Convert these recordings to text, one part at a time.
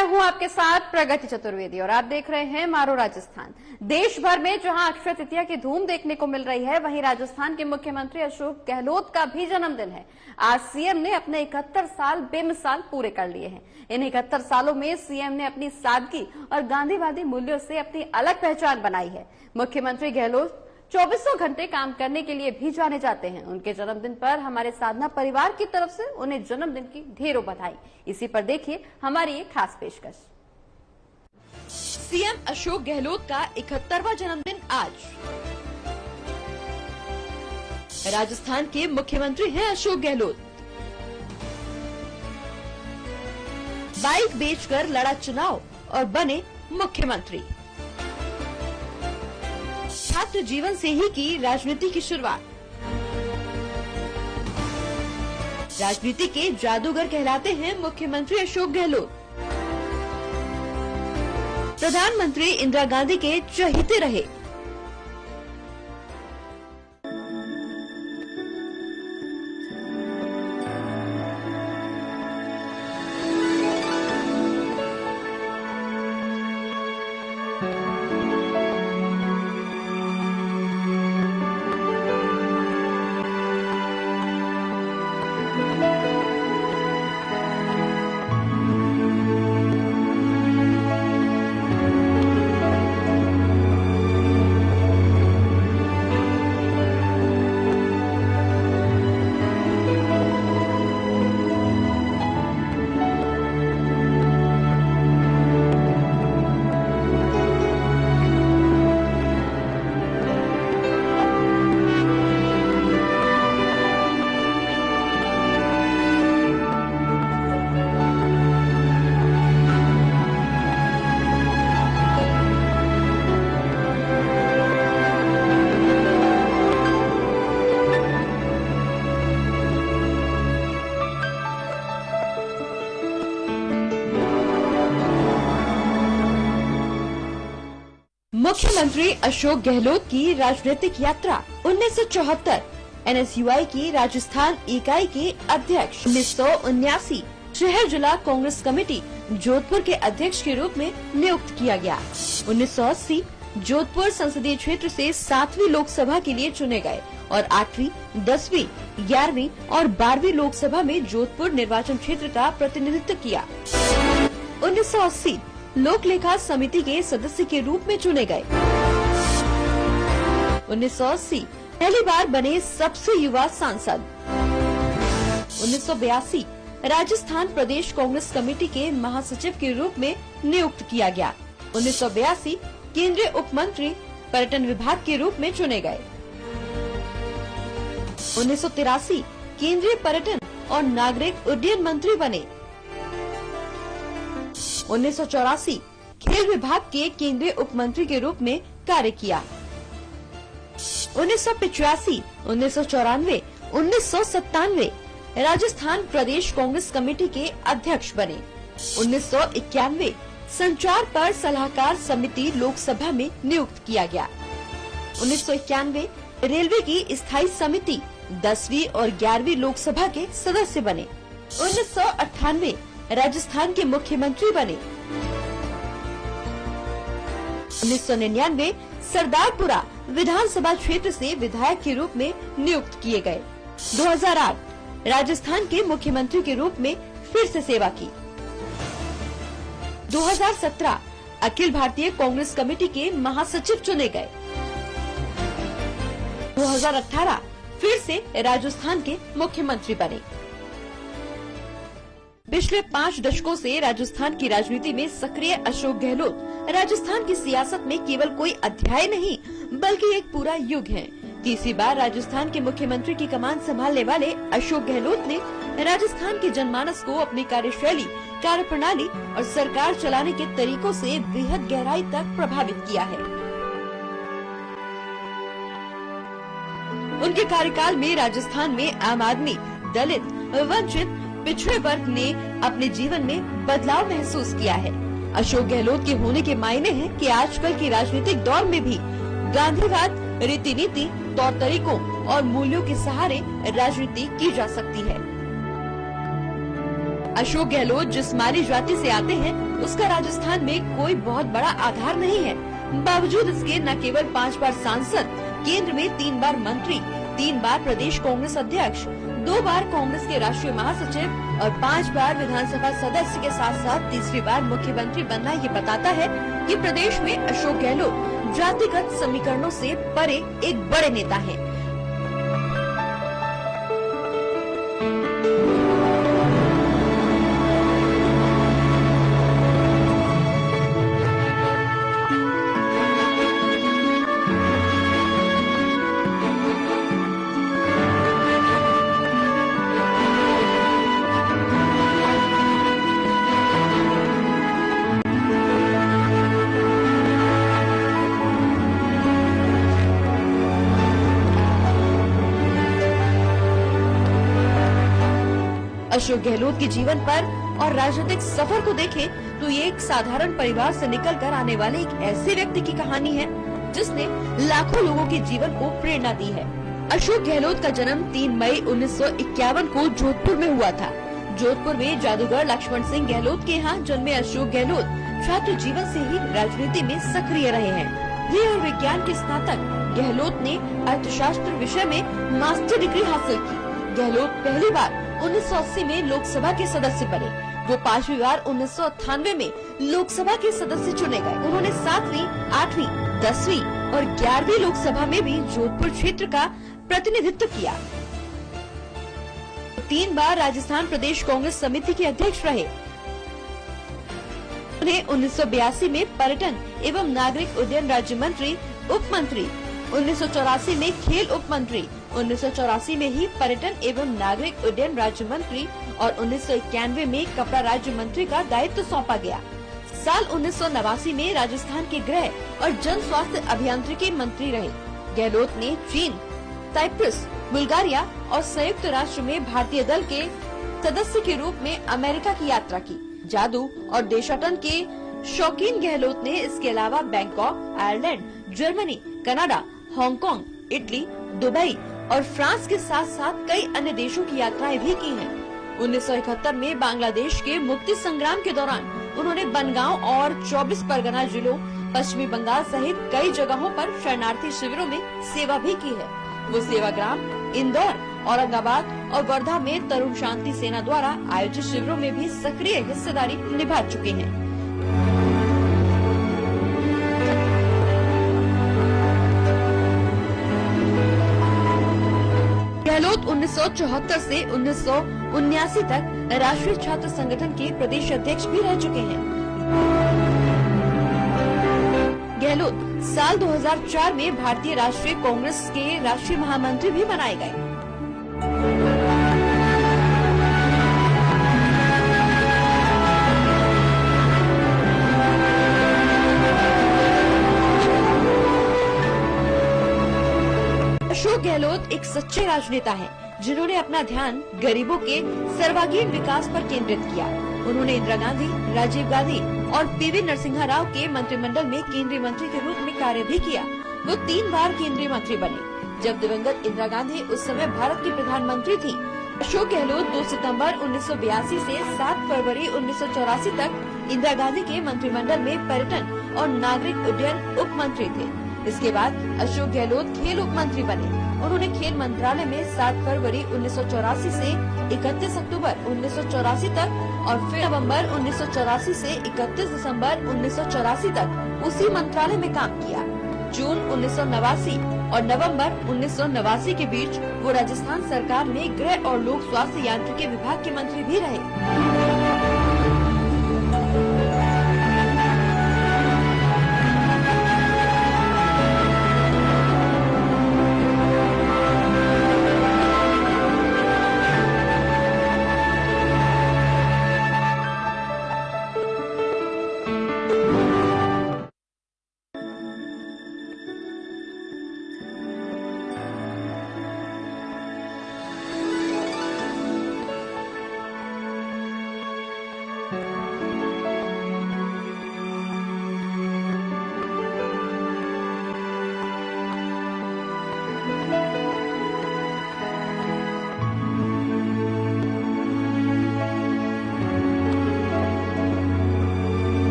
मैं हूं आपके साथ प्रगति चतुर्वेदी और आप देख रहे हैं मारो राजस्थान। देश भर में जहां अक्षय तृतीया की धूम देखने को मिल रही है, वहीं राजस्थान के मुख्यमंत्री अशोक गहलोत का भी जन्मदिन है। आज सीएम ने अपने 71 साल बेमिसाल पूरे कर लिए हैं। इन 71 सालों में सीएम ने अपनी सादगी और गांधीवादी मूल्यों से अपनी अलग पहचान बनाई है। मुख्यमंत्री गहलोत 2400 घंटे काम करने के लिए भी जाने जाते हैं। उनके जन्मदिन पर हमारे साधना परिवार की तरफ से उन्हें जन्मदिन की ढेरों बधाई। इसी पर देखिए हमारी एक खास पेशकश। सीएम अशोक गहलोत का 71वां जन्मदिन आज। राजस्थान के मुख्यमंत्री हैं अशोक गहलोत। बाइक बेचकर लड़ा चुनाव और बने मुख्यमंत्री। छात्र जीवन से ही की राजनीति की शुरुआत। राजनीति के जादूगर कहलाते हैं मुख्यमंत्री अशोक गहलोत। प्रधानमंत्री इंदिरा गांधी के चहेते रहे। मुख्यमंत्री अशोक गहलोत की राजनीतिक यात्रा 1974 एनएसयूआई की राजस्थान इकाई के अध्यक्ष। 1979 शहर जिला कांग्रेस कमेटी जोधपुर के अध्यक्ष के रूप में नियुक्त किया गया। 1980 जोधपुर संसदीय क्षेत्र से 7वीं लोकसभा के लिए चुने गए और 8वीं, 10वीं, 11वीं और 12वीं लोकसभा में जोधपुर निर्वाचन क्षेत्र का प्रतिनिधित्व किया। 1980 लोक लेखा समिति के सदस्य के रूप में चुने गए। 1980 पहली बार बने सबसे युवा सांसद। 1982 राजस्थान प्रदेश कांग्रेस कमेटी के महासचिव के रूप में नियुक्त किया गया। 1982 केंद्रीय उप मंत्री पर्यटन विभाग के रूप में चुने गए। 1983 केंद्रीय पर्यटन और नागरिक उड्डयन मंत्री बने। 1984 खेल विभाग के केंद्रीय उप मंत्री के रूप में कार्य किया। 1985, 1994, 1997 राजस्थान प्रदेश कांग्रेस कमेटी के अध्यक्ष बने। 1991 संचार पर सलाहकार समिति लोकसभा में नियुक्त किया गया। 1991 रेलवे की स्थायी समिति 10वीं और 11वीं लोकसभा के सदस्य बने। 1998 राजस्थान के मुख्यमंत्री बने। 1999 सरदारपुरा विधानसभा क्षेत्र से विधायक के रूप में नियुक्त किए गए। 2008 राजस्थान के मुख्यमंत्री के रूप में फिर से सेवा की। 2017 अखिल भारतीय कांग्रेस कमेटी के महासचिव चुने गए। 2018 फिर से राजस्थान के मुख्यमंत्री बने। पिछले 5 दशकों से राजस्थान की राजनीति में सक्रिय अशोक गहलोत राजस्थान की सियासत में केवल कोई अध्याय नहीं बल्कि एक पूरा युग है। तीसरी बार राजस्थान के मुख्यमंत्री की कमान संभालने वाले अशोक गहलोत ने राजस्थान के जनमानस को अपनी कार्यशैली, कार्यप्रणाली और सरकार चलाने के तरीकों से बेहद गहराई तक प्रभावित किया है। उनके कार्यकाल में राजस्थान में आम आदमी, दलित, वंचित, पिछड़े वर्ग ने अपने जीवन में बदलाव महसूस किया है। अशोक गहलोत के होने के मायने हैं कि आजकल की राजनीतिक दौर में भी गांधीवाद, रीति नीति, तौर तरीकों और मूल्यों के सहारे राजनीति की जा सकती है। अशोक गहलोत जिस माली जाति से आते हैं, उसका राजस्थान में कोई बहुत बड़ा आधार नहीं है। बावजूद इसके न केवल 5 बार सांसद, केंद्र में 3 बार मंत्री, 3 बार प्रदेश कांग्रेस अध्यक्ष, 2 बार कांग्रेस के राष्ट्रीय महासचिव और 5 बार विधानसभा सदस्य के साथ साथ तीसरी बार मुख्यमंत्री बनना ये बताता है कि प्रदेश में अशोक गहलोत जातिगत समीकरणों से परे एक बड़े नेता हैं। अशोक गहलोत के जीवन पर और राजनीतिक सफर को देखें तो ये एक साधारण परिवार से निकलकर आने वाले एक ऐसे व्यक्ति की कहानी है जिसने लाखों लोगों के जीवन को प्रेरणा दी है। अशोक गहलोत का जन्म 3 मई 1951 को जोधपुर में हुआ था। जोधपुर में जादूगर लक्ष्मण सिंह गहलोत के यहाँ जन्मे अशोक गहलोत छात्र जीवन से ही राजनीति में सक्रिय रहे हैं। गृह और विज्ञान के स्नातक गहलोत ने अर्थशास्त्र विषय में मास्टर डिग्री हासिल की। गहलोत पहली बार 1980 में लोकसभा के सदस्य बने। वो 5वीं बार 1998 में लोकसभा के सदस्य चुने गए। उन्होंने 7वीं, 8वीं, 10वीं और 11वीं लोकसभा में भी जोधपुर क्षेत्र का प्रतिनिधित्व किया। 3 बार राजस्थान प्रदेश कांग्रेस समिति के अध्यक्ष रहे। उन्हें 1982 में पर्यटन एवं नागरिक उड्डयन राज्य मंत्री, उप मंत्री, 1984 में खेल उप मंत्री, 1984 में ही पर्यटन एवं नागरिक उड्डयन राज्य मंत्री और 1991 में कपड़ा राज्य मंत्री का दायित्व सौंपा गया। साल 1989 में राजस्थान के गृह और जन स्वास्थ्य अभियांत्रिकी मंत्री रहे। गहलोत ने चीन, साइप्रस, बुल्गारिया और संयुक्त राष्ट्र में भारतीय दल के सदस्य के रूप में अमेरिका की यात्रा की। जादू और देशाटन के शौकीन गहलोत ने इसके अलावा Bangkok, Ireland, Germany, Canada, Hong Kong, Italy, Dubai और फ्रांस के साथ साथ कई अन्य देशों की यात्राएं भी की हैं। 1971 में बांग्लादेश के मुक्ति संग्राम के दौरान उन्होंने बनगांव और 24 परगना जिलों, पश्चिमी बंगाल सहित कई जगहों पर शरणार्थी शिविरों में सेवा भी की है। वो सेवाग्राम, इंदौर, औरंगाबाद और वर्धा में तरुण शांति सेना द्वारा आयोजित शिविरों में भी सक्रिय हिस्सेदारी निभा चुके हैं। गहलोत 1974 से 1979 तक राष्ट्रीय छात्र संगठन के प्रदेश अध्यक्ष भी रह चुके हैं। गहलोत साल 2004 में भारतीय राष्ट्रीय कांग्रेस के राष्ट्रीय महामंत्री भी बनाए गए। अशोक गहलोत एक सच्चे राजनेता हैं, जिन्होंने अपना ध्यान गरीबों के सर्वांगीण विकास पर केंद्रित किया। उन्होंने इंदिरा गांधी, राजीव गांधी और पीवी नरसिम्हा राव के मंत्रिमंडल में केंद्रीय मंत्री के रूप में कार्य भी किया। वो 3 बार केंद्रीय मंत्री बने। जब दिवंगत इंदिरा गांधी उस समय भारत की प्रधानमंत्री थी। अशोक गहलोत 2 सितंबर 1982 से 7 फरवरी 1984 तक इंदिरा गांधी के मंत्रिमंडल में पर्यटन और नागरिक उड्डयन उप मंत्री थे। इसके बाद अशोक गहलोत खेल उप मंत्री बने। उन्होंने खेल मंत्रालय में 7 फरवरी 1984 से 31 अक्टूबर 1984 तक और फिर नवंबर 1984 से 31 दिसंबर 1984 तक उसी मंत्रालय में काम किया। जून 1989 और नवंबर 1989 के बीच वो राजस्थान सरकार में गृह और लोक स्वास्थ्य यांत्रिकी विभाग के मंत्री भी रहे।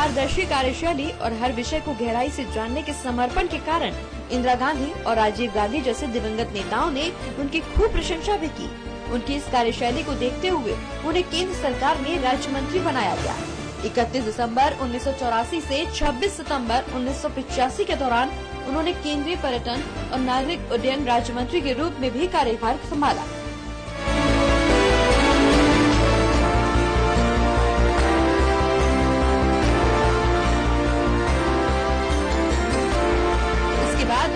पारदर्शी कार्यशैली और हर विषय को गहराई से जानने के समर्पण के कारण इंदिरा गांधी और राजीव गांधी जैसे दिवंगत नेताओं ने उनकी खूब प्रशंसा भी की। उनकी इस कार्यशैली को देखते हुए उन्हें केंद्र सरकार में राज्य मंत्री बनाया गया। 31 दिसंबर 1984 से 26 सितंबर 1985 के दौरान उन्होंने केंद्रीय पर्यटन और नागरिक उड्डयन राज्य मंत्री के रूप में भी कार्यभार संभाला।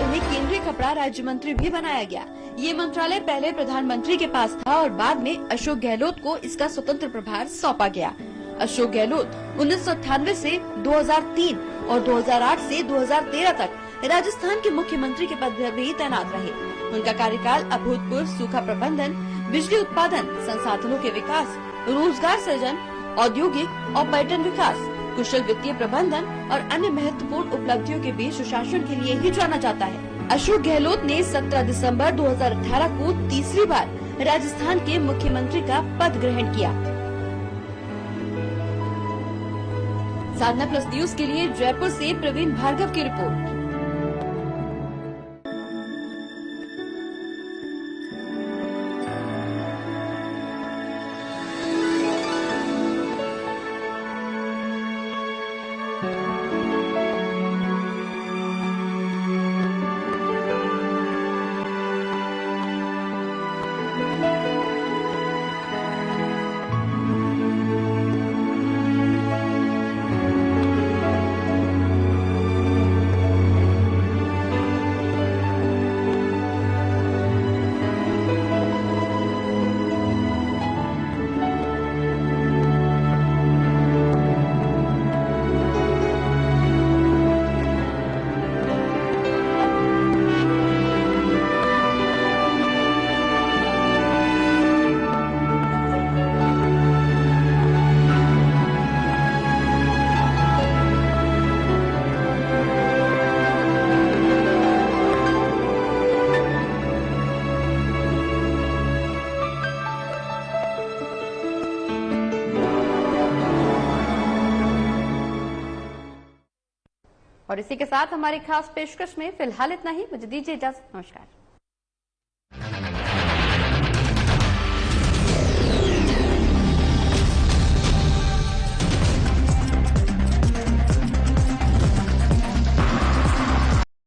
उन्हें केंद्रीय कपड़ा राज्य मंत्री भी बनाया गया। ये मंत्रालय पहले प्रधानमंत्री के पास था और बाद में अशोक गहलोत को इसका स्वतंत्र प्रभार सौंपा गया। अशोक गहलोत 1998 से 2003 और 2008 से 2013 तक राजस्थान के मुख्यमंत्री के पद पर भी तैनात रहे। उनका कार्यकाल अभूतपूर्व सूखा प्रबंधन, बिजली उत्पादन, संसाधनों के विकास, रोजगार सृजन, औद्योगिक और पर्यटन विकास, कुशल वित्तीय प्रबंधन और अन्य महत्वपूर्ण उपलब्धियों के बीच सुशासन के लिए ही जाना जाता है। अशोक गहलोत ने 17 दिसंबर 2018 को तीसरी बार राजस्थान के मुख्यमंत्री का पद ग्रहण किया। साधना प्लस न्यूज के लिए जयपुर से प्रवीण भार्गव की रिपोर्ट। और इसी के साथ हमारी खास पेशकश में फिलहाल इतना ही। मुझे दीजिए इजाजत। नमस्कार।